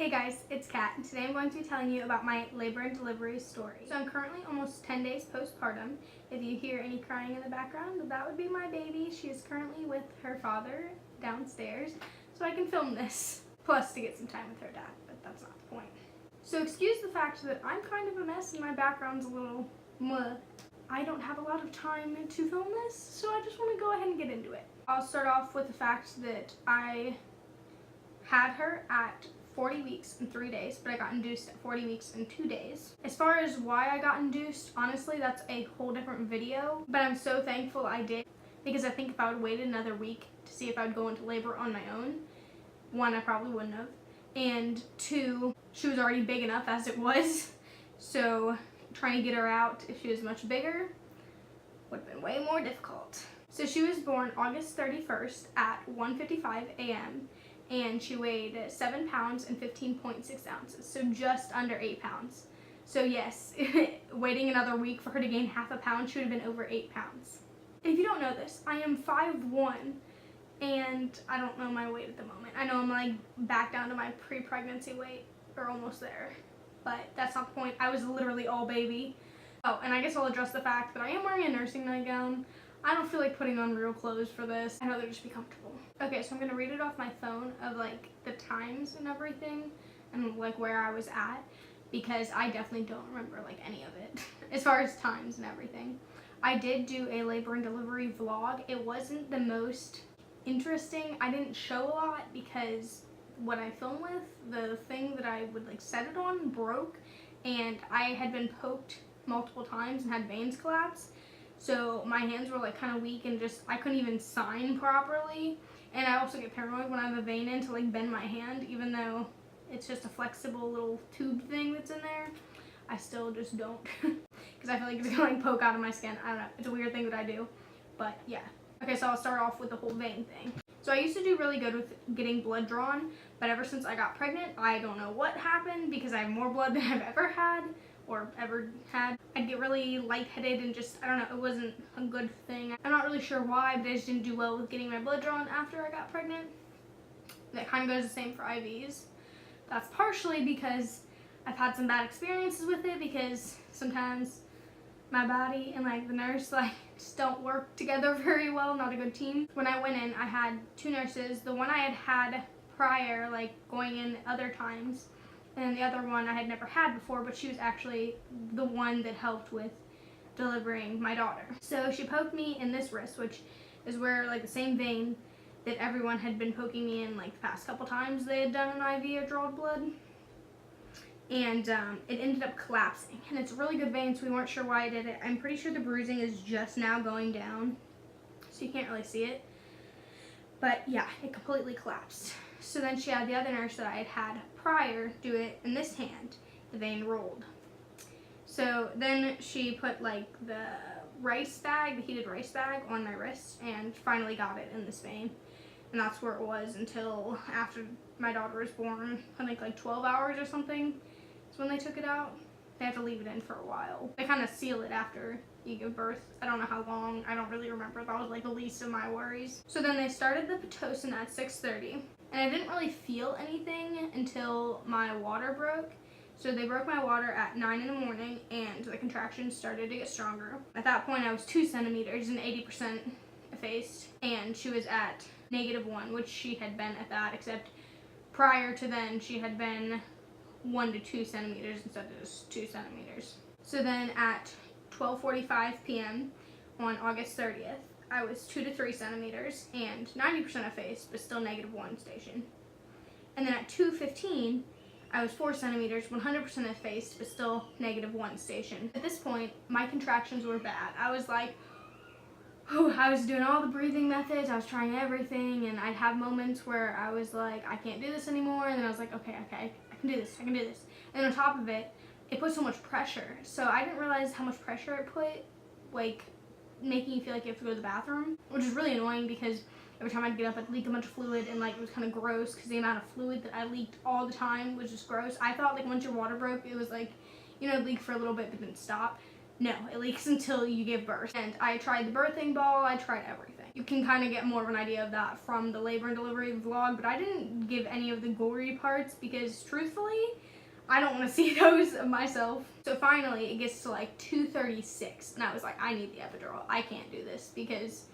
Hey guys, it's Kat, and today I'm going to be telling you about my labor and delivery story. So I'm currently almost 10 days postpartum. If you hear any crying in the background, that would be my baby. She is currently with her father downstairs, so I can film this. Plus to get some time with her dad, but that's not the point. So excuse the fact that I'm kind of a mess and my background's a little muh. I don't have a lot of time to film this, so I just want to go ahead and get into it. I'll start off with the fact that I had her at 40 weeks and 3 days, but I got induced at 40 weeks and 2 days. As far as why I got induced, honestly, that's a whole different video, but I'm so thankful I did, because I think if I would wait another week to see if I would go into labor on my own, one, I probably wouldn't have, and two, she was already big enough as it was, so trying to get her out if she was much bigger would have been way more difficult. So she was born August 31st at 1:55 a.m. and she weighed 7 pounds and 15.6 ounces, so just under 8 pounds. So yes, waiting another week for her to gain half a pound, she would have been over 8 pounds. If you don't know this, I am 5'1", and I don't know my weight at the moment. I know I'm like back down to my pre-pregnancy weight, or almost there, but that's not the point. I was literally all baby. Oh, and I guess I'll address the fact that I am wearing a nursing nightgown. I don't feel like putting on real clothes for this. I'd rather just be comfortable. Okay, so I'm gonna read it off my phone of like the times and everything and like where I was at, because I definitely don't remember like any of it as far as times and everything. I did do a labor and delivery vlog. It wasn't the most interesting. I didn't show a lot because what I filmed with, the thing that I would like set it on broke, and I had been poked multiple times and had veins collapse. So my hands were like kind of weak and just, I couldn't even sign properly. And I also get paranoid when I have a vein in to like bend my hand, even though it's just a flexible little tube thing that's in there. I still just don't, because I feel like it's gonna like poke out of my skin. I don't know, it's a weird thing that I do, but yeah. Okay, so I'll start off with the whole vein thing. So I used to do really good with getting blood drawn, but ever since I got pregnant, I don't know what happened, because I have more blood than I've ever had. I'd get really lightheaded and just, I don't know, it wasn't a good thing. I'm not really sure why, but I just didn't do well with getting my blood drawn after I got pregnant. That kind of goes the same for IVs. That's partially because I've had some bad experiences with it, because sometimes my body and like the nurse like just don't work together very well, not a good team. When I went in, I had 2 nurses. The one I had prior, like going in other times, and the other one I had never had before, but she was actually the one that helped with delivering my daughter. So she poked me in this wrist, which is where like the same vein that everyone had been poking me in like the past couple times they had done an IV or drawn blood. And it ended up collapsing. And it's a really good vein, so we weren't sure why I did it. I'm pretty sure the bruising is just now going down, so you can't really see it. But yeah, it completely collapsed. So then she had the other nurse that I had had prior do it in this hand. The vein rolled. So then she put like the rice bag, the heated rice bag, on my wrist and finally got it in this vein. And that's where it was until after my daughter was born. I think like 12 hours or something is when they took it out. They have to leave it in for a while. They kind of seal it after you give birth. I don't know how long. I don't really remember. That was like the least of my worries. So then they started the Pitocin at 6:30. And I didn't really feel anything until my water broke. So they broke my water at 9 in the morning and the contractions started to get stronger. At that point I was 2 centimeters and 80% effaced, and she was at -1, which she had been at that, except prior to then she had been 1 to 2 centimeters instead of just 2 centimeters. So then at 12:45 p.m. on August 30th, I was 2 to 3 centimeters and 90% effaced, but still -1 station. And then at 2:15, I was 4 centimeters, 100% effaced, but still -1 station. At this point, my contractions were bad. I was like, I was doing all the breathing methods, I was trying everything, and I'd have moments where I was like, I can't do this anymore, and then I was like, okay, I can do this, I can do this. And on top of it, it put so much pressure. So I didn't realize how much pressure it put, like making you feel like you have to go to the bathroom, which is really annoying because every time I'd get up, I'd leak a bunch of fluid, and like it was kind of gross because the amount of fluid that I leaked all the time was just gross. I thought like once your water broke, it was like, you know, leak for a little bit but then stop. No, it leaks until you give birth. And I tried the birthing ball, I tried everything. you can kind of get more of an idea of that from the labor and delivery vlog, but I didn't give any of the gory parts because truthfully, I don't want to see those of myself. So finally, it gets to like 2:36, and I was like, I need the epidural. I can't do this because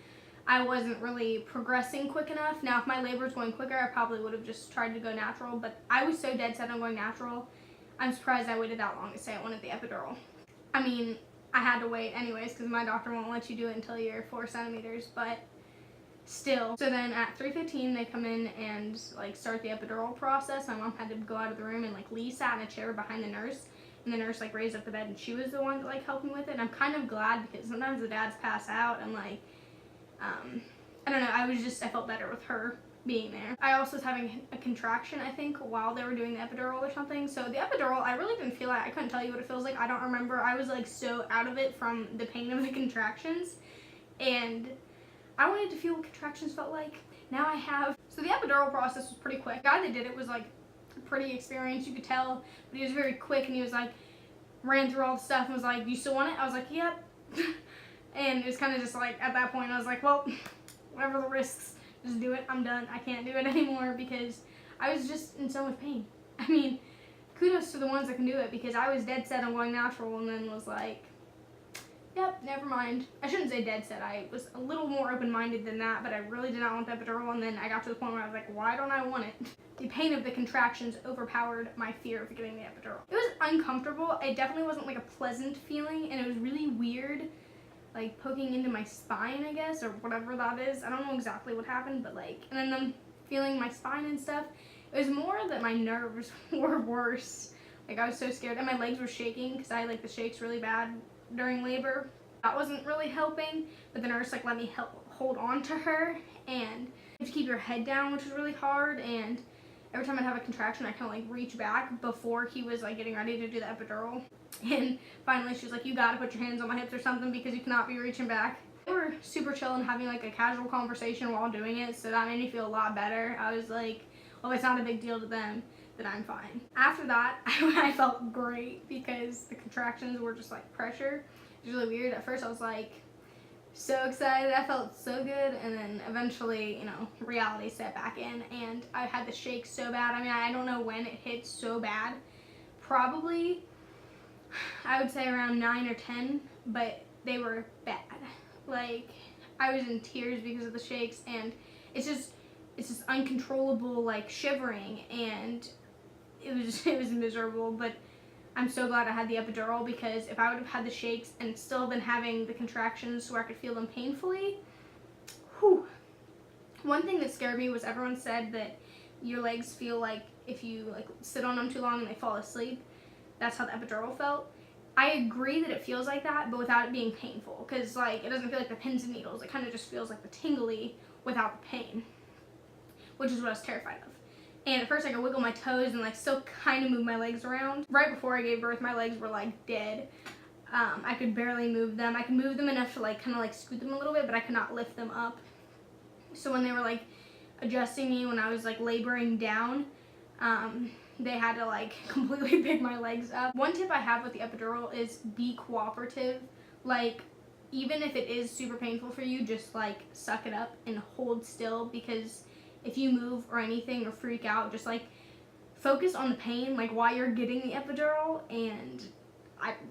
I wasn't really progressing quick enough. Now, if my labor was going quicker, I probably would have just tried to go natural, but I was so dead set on going natural, I'm surprised I waited that long to say I wanted the epidural. I mean, I had to wait anyways because my doctor won't let you do it until you're 4 centimeters, but still. So then at 3:15, they come in and like start the epidural process. My mom had to go out of the room, and like Lee sat in a chair behind the nurse, and the nurse like raised up the bed, and she was the one that like helped me with it. And I'm kind of glad because sometimes the dads pass out, and like I don't know, I felt better with her being there. I also was having a contraction, I think, while they were doing the epidural or something. So the epidural, I really didn't feel like, I couldn't tell you what it feels like. I don't remember. I was like so out of it from the pain of the contractions, and I wanted to feel what contractions felt like. Now I have. So the epidural process was pretty quick. The guy that did it was like pretty experienced, you could tell, but he was very quick, and he was like, ran through all the stuff and was like, "Do you still want it?" I was like, "Yep." And it was kind of just like, at that point, I was like, well, whatever the risks, just do it. I'm done. I can't do it anymore because I was just in so much pain. I mean, kudos to the ones that can do it because I was dead set on going natural and then was like, yep, never mind. I shouldn't say dead set. I was a little more open-minded than that, but I really did not want the epidural, and then I got to the point where I was like, why don't I want it? The pain of the contractions overpowered my fear of getting the epidural. It was uncomfortable. It definitely wasn't like a pleasant feeling, and it was really weird, like poking into my spine, I guess, or whatever that is. I don't know exactly what happened, but like, and then them feeling my spine and stuff. It was more that my nerves were worse. Like, I was so scared, and my legs were shaking because I had like the shakes really bad during labor. That wasn't really helping, but the nurse like let me hold on to her, and you have to keep your head down, which was really hard. And every time I'd have a contraction, I kind of like reach back before he was like getting ready to do the epidural. And finally she was like, you gotta put your hands on my hips or something because you cannot be reaching back. They were super chill and having like a casual conversation while doing it, so that made me feel a lot better. I was like, well, it's not a big deal to them, that I'm fine. After that, I felt great because the contractions were just like pressure. It was really weird. At first I was like so excited, I felt so good, and then eventually, you know, reality set back in, and I had the shakes so bad. I mean, I don't know when it hit so bad. Probably, I would say around 9 or 10, but they were bad. Like, I was in tears because of the shakes, and it's just uncontrollable, like, shivering, and it was miserable. But I'm so glad I had the epidural, because if I would have had the shakes and still been having the contractions where I could feel them painfully, whew. One thing that scared me was everyone said that your legs feel like if you like sit on them too long and they fall asleep, that's how the epidural felt. I agree that it feels like that, but without it being painful, because like it doesn't feel like the pins and needles. It kind of just feels like the tingly without the pain, which is what I was terrified of. And at first I could wiggle my toes and like still kind of move my legs around. Right before I gave birth, my legs were like dead. I could barely move them. I could move them enough to like kind of like scoot them a little bit, but I could not lift them up. So when they were like adjusting me when I was like laboring down, they had to like completely pick my legs up. One tip I have with the epidural is be cooperative. Like, even if it is super painful for you, just like suck it up and hold still, because if you move or anything or freak out, just like focus on the pain like while you're getting the epidural. And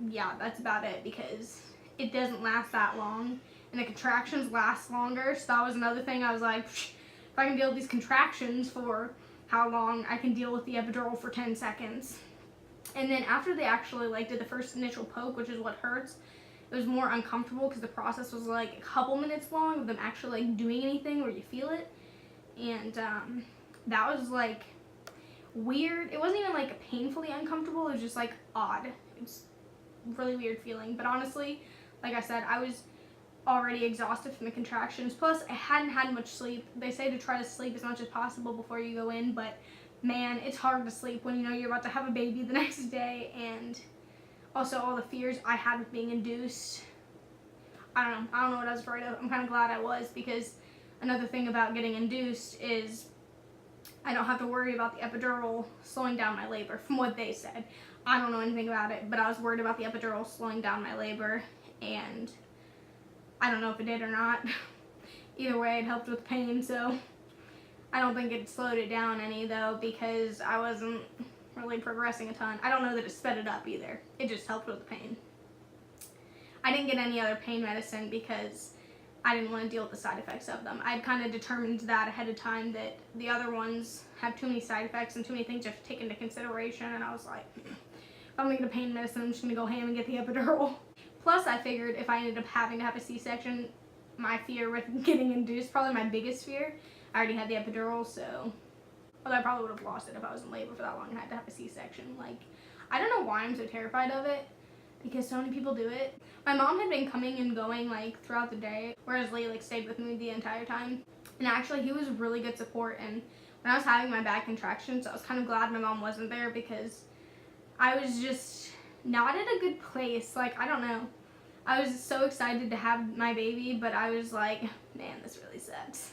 yeah, that's about it, because it doesn't last that long and the contractions last longer. So that was another thing. I was like, if I can deal with these contractions for how long, I can deal with the epidural for 10 seconds. And then after they actually like did the first initial poke, which is what hurts, it was more uncomfortable because the process was like a couple minutes long of them actually like doing anything where you feel it. And that was like weird. It wasn't even like painfully uncomfortable, it was just like odd. It's a really weird feeling. But honestly, like I said, I was already exhausted from the contractions, plus I hadn't had much sleep. They say to try to sleep as much as possible before you go in, but man, it's hard to sleep when you know you're about to have a baby the next day. And also all the fears I had with being induced, I don't know what I was afraid of. I'm kind of glad I was, because another thing about getting induced is I don't have to worry about the epidural slowing down my labor, from what they said. I don't know anything about it, but I was worried about the epidural slowing down my labor, and I don't know if it did or not. Either way, it helped with pain, so I don't think it slowed it down any, though, because I wasn't really progressing a ton. I don't know that it sped it up either. It just helped with the pain. I didn't get any other pain medicine because I didn't want to deal with the side effects of them. I'd kind of determined that ahead of time, that the other ones have too many side effects and too many things you have to take into consideration, and I was like, if I'm going to get a pain medicine, I'm just going to go ham and get the epidural. Plus, I figured if I ended up having to have a C-section, my fear with getting induced, probably my biggest fear, I already had the epidural, so, although I probably would have lost it if I was in labor for that long and had to have a C-section. Like, I don't know why I'm so terrified of it, because so many people do it. My mom had been coming and going like throughout the day, whereas Lee like stayed with me the entire time. And actually he was really good support, and when I was having my bad contractions, I was kind of glad my mom wasn't there because I was just not at a good place. Like, I don't know. I was so excited to have my baby, but I was like, man, this really sucks.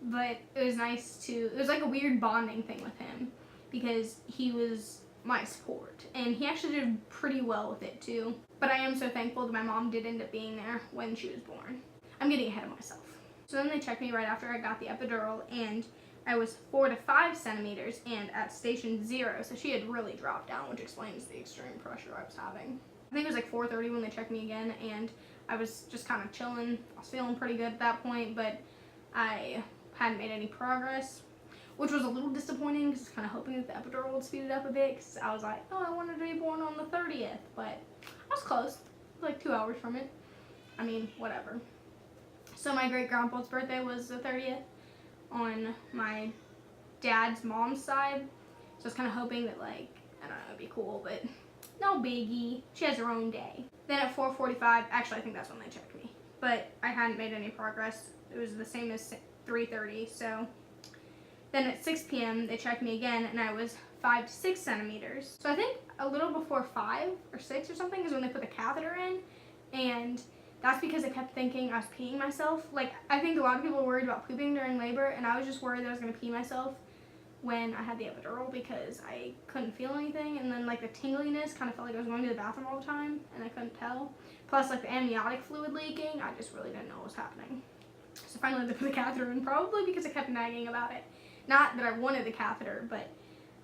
But it was nice it was like a weird bonding thing with him because he was my support, and he actually did pretty well with it too. But I am so thankful that my mom did end up being there when she was born. I'm getting ahead of myself. So then they checked me right after I got the epidural, and I was 4 to 5 centimeters and at station 0, so she had really dropped down, which explains the extreme pressure I was having. I think it was like 4:30 when they checked me again, and I was just kind of chilling. I was feeling pretty good at that point, but I hadn't made any progress, which was a little disappointing because I was kind of hoping that the epidural would speed it up a bit, because I was like, oh, I wanted to be born on the 30th, but I was close, like 2 hours from it. I mean, whatever. So my great-grandpa's birthday was the 30th on my dad's mom's side, so I was kind of hoping that, like, I don't know, it'd be cool, but no biggie. She has her own day. Then at 4:45, actually I think that's when they checked me, but I hadn't made any progress. It was the same as 3:30, so then at 6 p.m. they checked me again, and I was 5 to 6 centimeters. So I think a little before 5 or 6 or something is when they put the catheter in, and that's because I kept thinking I was peeing myself. Like, I think a lot of people were worried about pooping during labor, and I was just worried that I was going to pee myself when I had the epidural because I couldn't feel anything, and then like the tingliness kind of felt like I was going to the bathroom all the time, and I couldn't tell. Plus, like the amniotic fluid leaking, I just really didn't know what was happening. So finally they put the catheter in, probably because I kept nagging about it. Not that I wanted the catheter, but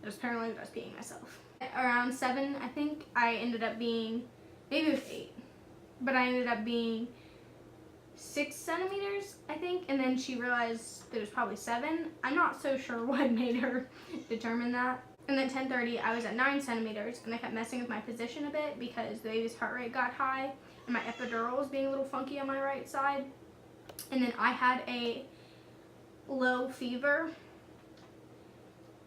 it was apparently that I was peeing myself. Around 7, I think, I ended up being, maybe it was 8, but I ended up being 6 centimeters, I think, and then she realized that it was probably 7. I'm not so sure what made her determine that. And then 10:30, I was at 9 centimeters, and I kept messing with my position a bit because the baby's heart rate got high, and my epidural was being a little funky on my right side. And then I had a low fever,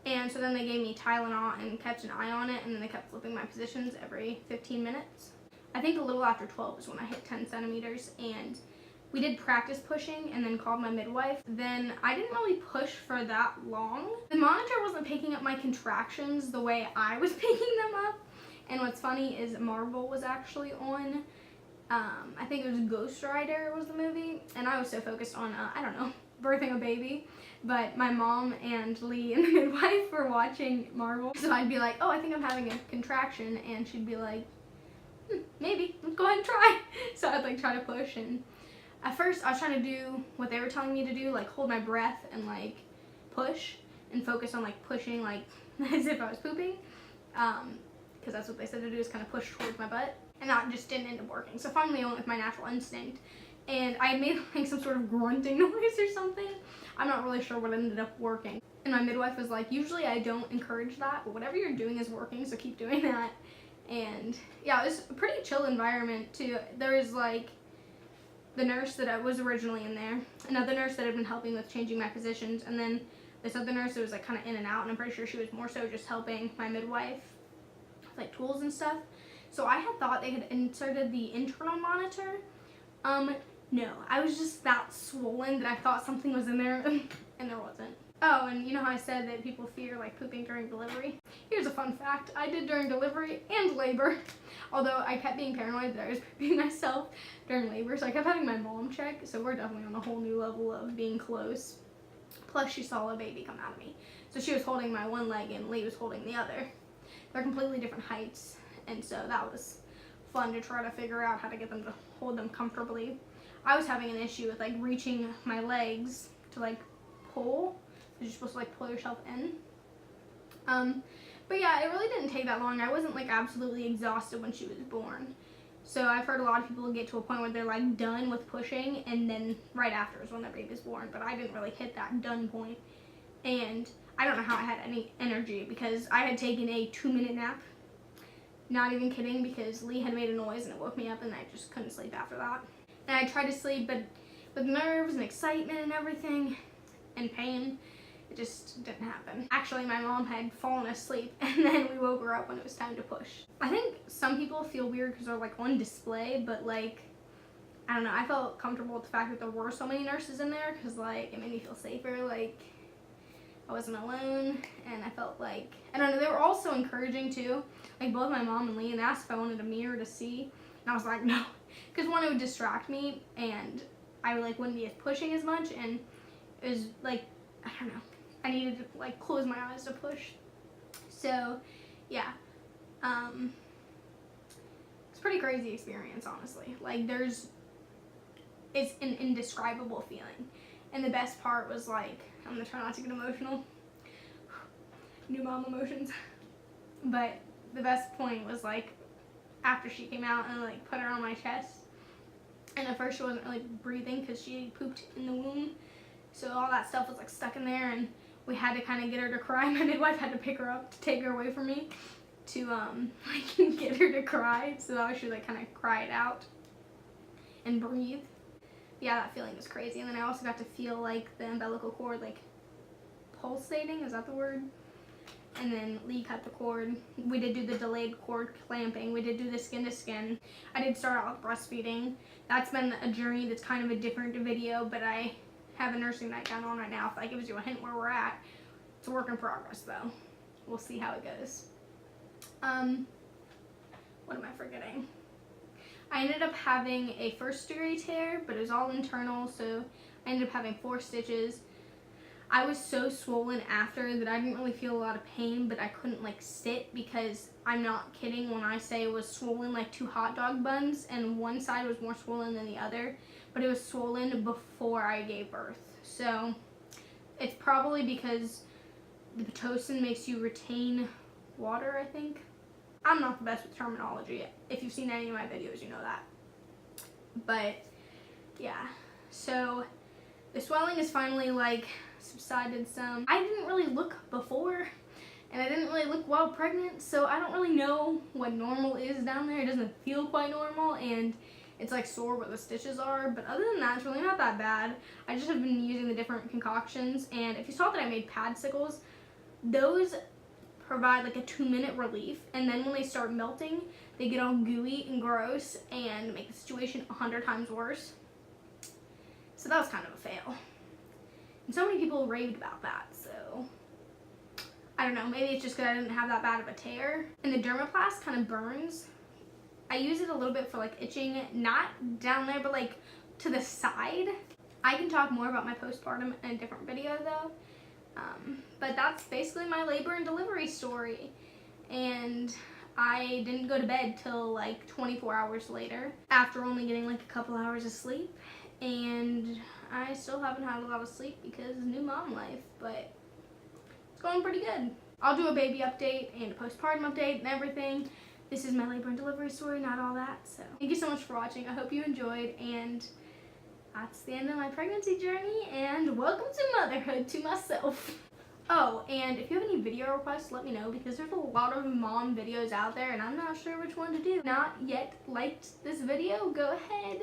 and so then they gave me Tylenol and kept an eye on it, and then they kept flipping my positions every 15 minutes. I think a little after 12 is when I hit 10 centimeters, and we did practice pushing and then called my midwife. Then I didn't really push for that long. The monitor wasn't picking up my contractions the way I was picking them up. And what's funny is Marvel was actually on, I think it was Ghost Rider was the movie, and I was so focused on, I don't know, birthing a baby. But my mom and Lee and the midwife were watching Marvel. So I'd be like, oh, I think I'm having a contraction, and she'd be like, maybe, let's go ahead and try. So I'd like try to push, and at first I was trying to do what they were telling me to do, like hold my breath and like push and focus on like pushing like as if I was pooping, because that's what they said to do, is kind of push towards my butt, and that just didn't end up working. So finally I went with my natural instinct, and I made like some sort of grunting noise or something. I'm not really sure what ended up working. And my midwife was like, usually I don't encourage that, but whatever you're doing is working, so keep doing that. And yeah, it was a pretty chill environment too. There was like the nurse that I was originally in there, another nurse that had been helping with changing my positions, and then this other nurse that was like kind of in and out, and I'm pretty sure she was more so just helping my midwife with like tools and stuff. So I had thought they had inserted the internal monitor. No, I was just that swollen that I thought something was in there and there wasn't. Oh, and you know how I said that people fear like pooping during delivery? Here's a fun fact. I did during delivery and labor. Although I kept being paranoid that I was pooping myself during labor, so I kept having my mom check, so we're definitely on a whole new level of being close. Plus she saw a baby come out of me. So she was holding my one leg and Lee was holding the other. They're completely different heights, and so that was fun to try to figure out how to get them to hold them comfortably. I was having an issue with like reaching my legs to like pull. You're supposed to like pull yourself in. But yeah, it really didn't take that long. I wasn't like absolutely exhausted when she was born. So I've heard a lot of people get to a point where they're like done with pushing, and then right after is when their baby's born. But I didn't really hit that done point. And I don't know how I had any energy because I had taken a 2-minute nap. Not even kidding, because Lee had made a noise and it woke me up, and I just couldn't sleep after that. And I tried to sleep, but with nerves and excitement and everything and pain, it just didn't happen. Actually, my mom had fallen asleep, and then we woke her up when it was time to push. I think some people feel weird because they're like on display, but like, I don't know, I felt comfortable with the fact that there were so many nurses in there because like it made me feel safer, like I wasn't alone, and I felt like, I don't know, they were all so encouraging too. Like both my mom and Lee, and asked if I wanted a mirror to see, and I was like, no, because one, it would distract me, and I like wouldn't be pushing as much, and it was like, I don't know, I needed to like close my eyes to push. So yeah, it's a pretty crazy experience, honestly. Like it's an indescribable feeling. And the best part was like, I'm gonna try not to get emotional. New mom emotions. But the best point was like, after she came out and like put her on my chest. And at first she wasn't really breathing because she pooped in the womb. So all that stuff was like stuck in there, and we had to kind of get her to cry. My midwife had to pick her up to take her away from me to like get her to cry. So that she like kind of cry it out and breathe. Yeah, that feeling was crazy. And then I also got to feel like the umbilical cord like pulsating, is that the word? And then Lee cut the cord. We did do the delayed cord clamping. We did do the skin to skin. I did start out with breastfeeding. That's been a journey that's kind of a different video, but I have a nursing night going on right now. If that gives you a hint where we're at. It's a work in progress though. We'll see how it goes. What am I forgetting? I ended up having a first degree tear, but it was all internal, so I ended up having 4 stitches. I was so swollen after that I didn't really feel a lot of pain, but I couldn't like sit, because I'm not kidding when I say it was swollen like 2 hot dog buns, and one side was more swollen than the other, but it was swollen before I gave birth. So it's probably because the Pitocin makes you retain water, I think. I'm not the best with terminology. If you've seen any of my videos, you know that. But yeah, so the swelling is finally like subsided some. I didn't really look before, and I didn't really look while pregnant, so I don't really know what normal is down there. It doesn't feel quite normal, and it's like sore where the stitches are, but other than that, it's really not that bad. I just have been using the different concoctions, and if you saw that I made padsicles, those provide like a 2-minute relief, and then when they start melting, they get all gooey and gross and make the situation 100 times worse. So that was kind of a fail. And so many people raved about that, so I don't know, maybe it's just because I didn't have that bad of a tear. And the dermaplast kind of burns. I use it a little bit for like itching, not down there, but like to the side. I can talk more about my postpartum in a different video though. But that's basically my labor and delivery story. And I didn't go to bed till like 24 hours later, after only getting like a couple hours of sleep. And I still haven't had a lot of sleep because new mom life, but it's going pretty good. I'll do a baby update and a postpartum update and everything. This is my labor and delivery story, not all that. So thank you so much for watching. I hope you enjoyed, and that's the end of my pregnancy journey, and welcome to motherhood to myself. Oh, and if you have any video requests, let me know, because there's a lot of mom videos out there and I'm not sure which one to do. Not yet liked this video, go ahead.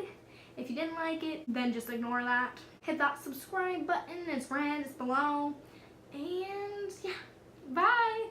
If you didn't like it, then just ignore that. Hit that subscribe button, it's red, it's below. And yeah, bye.